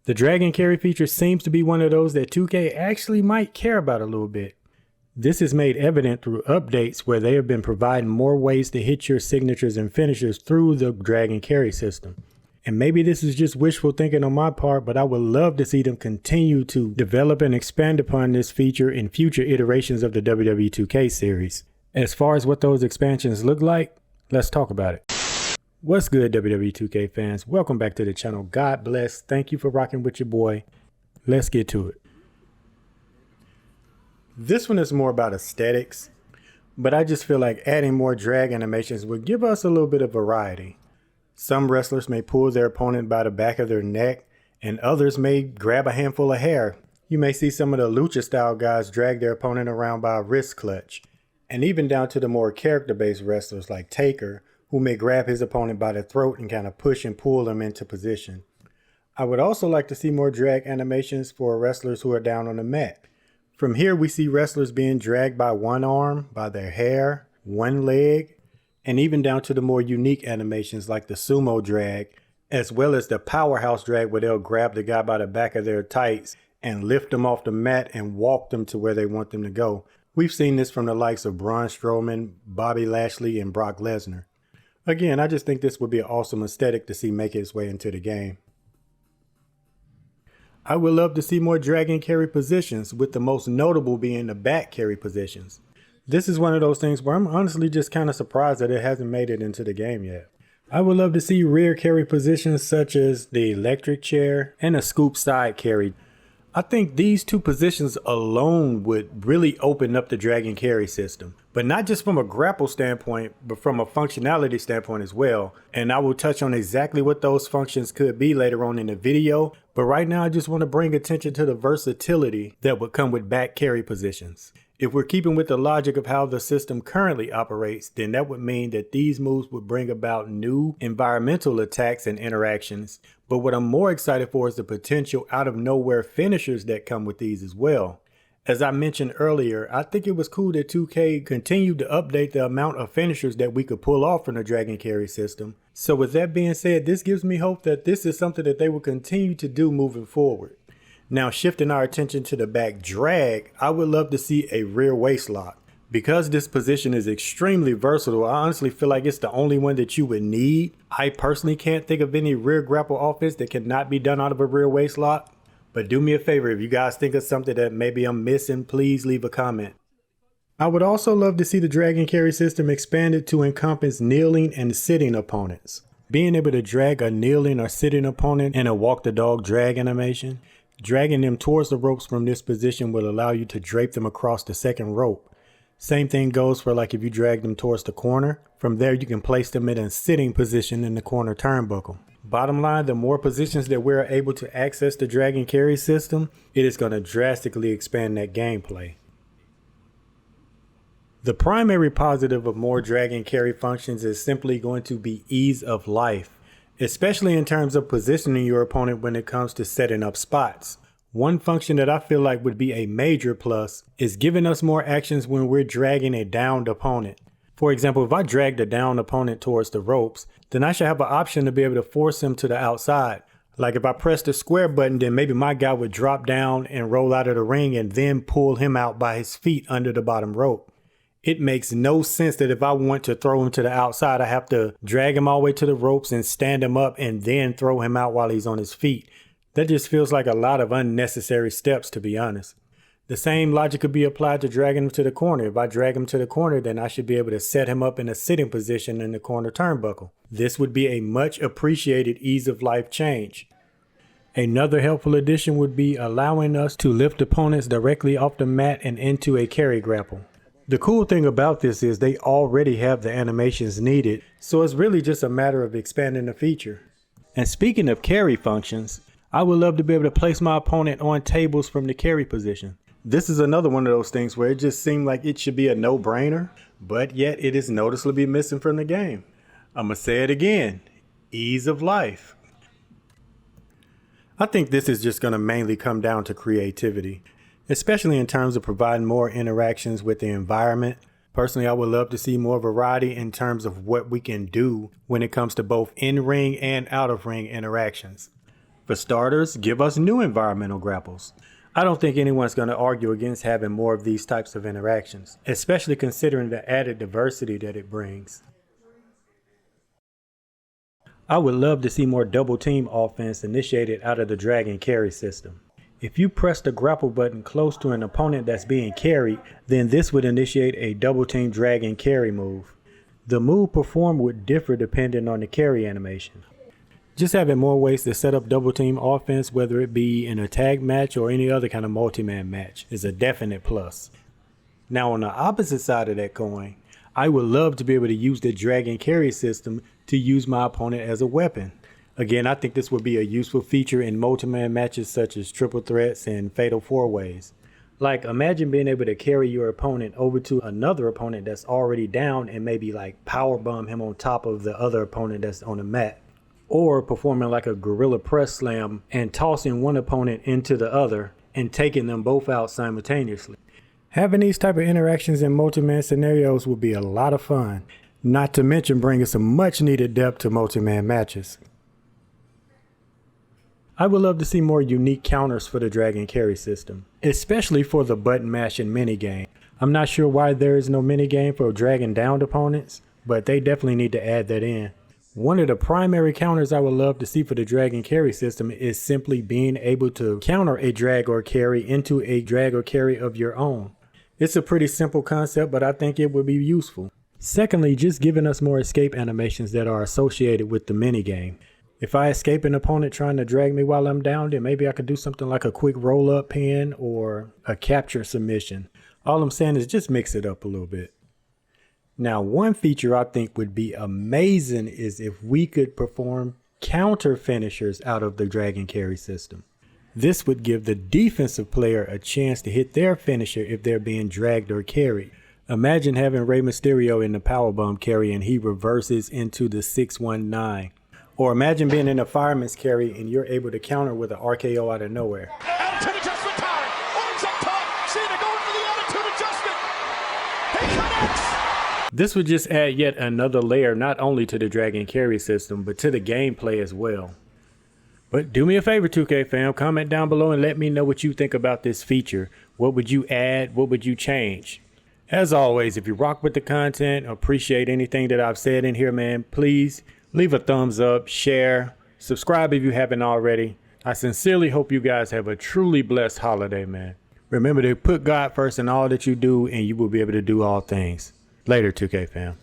The drag and carry feature seems to be one of those that 2K actually might care about a little bit. This is made evident through updates where they have been providing more ways to hit your signatures and finishers through the drag and carry system. And maybe this is just wishful thinking on my part, but I would love to see them continue to develop and expand upon this feature in future iterations of the Wwe 2K series. As far as what those expansions look like, let's talk about it. What's good, Wwe 2K fans? Welcome back to the channel. God bless. Thank you for rocking with your boy. Let's get to it. This one is more about aesthetics, but I just feel like adding more drag animations would give us a little bit of variety. Some wrestlers may pull their opponent by the back of their neck, and others may grab a handful of hair. You may see some of the lucha style guys drag their opponent around by a wrist clutch, and even down to the more character-based wrestlers like Taker, who may grab his opponent by the throat and kind of push and pull him into position. I would also like to see more drag animations for wrestlers who are down on the mat. From here, we see wrestlers being dragged by one arm, by their hair, one leg, and even down to the more unique animations like the sumo drag, as well as the powerhouse drag where they'll grab the guy by the back of their tights and lift them off the mat and walk them to where they want them to go. We've seen this from the likes of Braun Strowman, Bobby Lashley, and Brock Lesnar. Again, I just think this would be an awesome aesthetic to see make its way into the game. I would love to see more drag and carry positions, with the most notable being the back carry positions. This is one of those things where I'm honestly just kind of surprised that it hasn't made it into the game yet. I would love to see rear carry positions such as the electric chair and a scoop side carry. I think these two positions alone would really open up the drag and carry system, but not just from a grapple standpoint, but from a functionality standpoint as well. And I will touch on exactly what those functions could be later on in the video. But right now, I just want to bring attention to the versatility that would come with back carry positions. If we're keeping with the logic of how the system currently operates, then that would mean that these moves would bring about new environmental attacks and interactions. But what I'm more excited for is the potential out of nowhere finishers that come with these as well. As I mentioned earlier, I think it was cool that 2K continued to update the amount of finishers that we could pull off from the drag and carry system. So with that being said, this gives me hope that this is something that they will continue to do moving forward. Now, shifting our attention to the back drag, I would love to see a rear waist lock. Because this position is extremely versatile, I honestly feel like it's the only one that you would need. I personally can't think of any rear grapple offense that cannot be done out of a rear waist lock. But do me a favor, if you guys think of something that maybe I'm missing, please leave a comment. I would also love to see the drag and carry system expanded to encompass kneeling and sitting opponents. Being able to drag a kneeling or sitting opponent in a walk the dog drag animation. Dragging them towards the ropes from this position will allow you to drape them across the second rope. Same thing goes for like if you drag them towards the corner. From there you can place them in a sitting position in the corner turnbuckle. Bottom line, the more positions that we're able to access the drag and carry system, it is going to drastically expand that gameplay. The primary positive of more drag and carry functions is simply going to be ease of life. Especially in terms of positioning your opponent when it comes to setting up spots. One function that I feel like would be a major plus is giving us more actions when we're dragging a downed opponent. For example, if I dragged a downed opponent towards the ropes, then I should have an option to be able to force him to the outside. Like if I press the square button, then maybe my guy would drop down and roll out of the ring and then pull him out by his feet under the bottom rope. It makes no sense that if I want to throw him to the outside, I have to drag him all the way to the ropes and stand him up and then throw him out while he's on his feet. That just feels like a lot of unnecessary steps, to be honest. The same logic could be applied to dragging him to the corner. If I drag him to the corner, then I should be able to set him up in a sitting position in the corner turnbuckle. This would be a much appreciated ease of life change. Another helpful addition would be allowing us to lift opponents directly off the mat and into a carry grapple. The cool thing about this is they already have the animations needed, so it's really just a matter of expanding the feature. And speaking of carry functions, I would love to be able to place my opponent on tables from the carry position. This is another one of those things where it just seemed like it should be a no-brainer, but yet it is noticeably missing from the game. I'm gonna say it again, ease of life. I think this is just gonna mainly come down to creativity. Especially in terms of providing more interactions with the environment. Personally, I would love to see more variety in terms of what we can do when it comes to both in-ring and out-of-ring interactions. For starters, give us new environmental grapples. I don't think anyone's going to argue against having more of these types of interactions, especially considering the added diversity that it brings. I would love to see more double team offense initiated out of the drag and carry system. If you press the grapple button close to an opponent that's being carried, then this would initiate a double team drag and carry move. The move performed would differ depending on the carry animation. Just having more ways to set up double team offense, whether it be in a tag match or any other kind of multi-man match, is a definite plus. Now on the opposite side of that coin, I would love to be able to use the drag and carry system to use my opponent as a weapon. Again, I think this would be a useful feature in multi-man matches such as triple threats and fatal four ways. Like, imagine being able to carry your opponent over to another opponent that's already down and maybe like powerbomb him on top of the other opponent that's on the mat. Or performing like a gorilla press slam and tossing one opponent into the other and taking them both out simultaneously. Having these type of interactions in multi-man scenarios would be a lot of fun, not to mention bringing some much needed depth to multi-man matches. I would love to see more unique counters for the drag and carry system, especially for the button mashing minigame. I'm not sure why there is no minigame for dragging down opponents, but they definitely need to add that in. One of the primary counters I would love to see for the drag and carry system is simply being able to counter a drag or carry into a drag or carry of your own. It's a pretty simple concept, but I think it would be useful. Secondly, just giving us more escape animations that are associated with the minigame. If I escape an opponent trying to drag me while I'm down, then maybe I could do something like a quick roll-up pin or a capture submission. All I'm saying is just mix it up a little bit. Now, one feature I think would be amazing is if we could perform counter finishers out of the drag and carry system. This would give the defensive player a chance to hit their finisher if they're being dragged or carried. Imagine having Rey Mysterio in the powerbomb carry and he reverses into the 619. Or imagine being in a fireman's carry and you're able to counter with an RKO out of nowhere. Attitude adjustment time. Arms up top. Cena going for the attitude adjustment. He connects. This would just add yet another layer not only to the drag and carry system, but to the gameplay as well. But do me a favor, 2K fam, comment down below and let me know what you think about this feature. What would you add? What would you change? As always, if you rock with the content, appreciate anything that I've said in here, man, please leave a thumbs up, share, subscribe if you haven't already. I sincerely hope you guys have a truly blessed holiday, man. Remember to put God first in all that you do and you will be able to do all things. Later, 2K fam.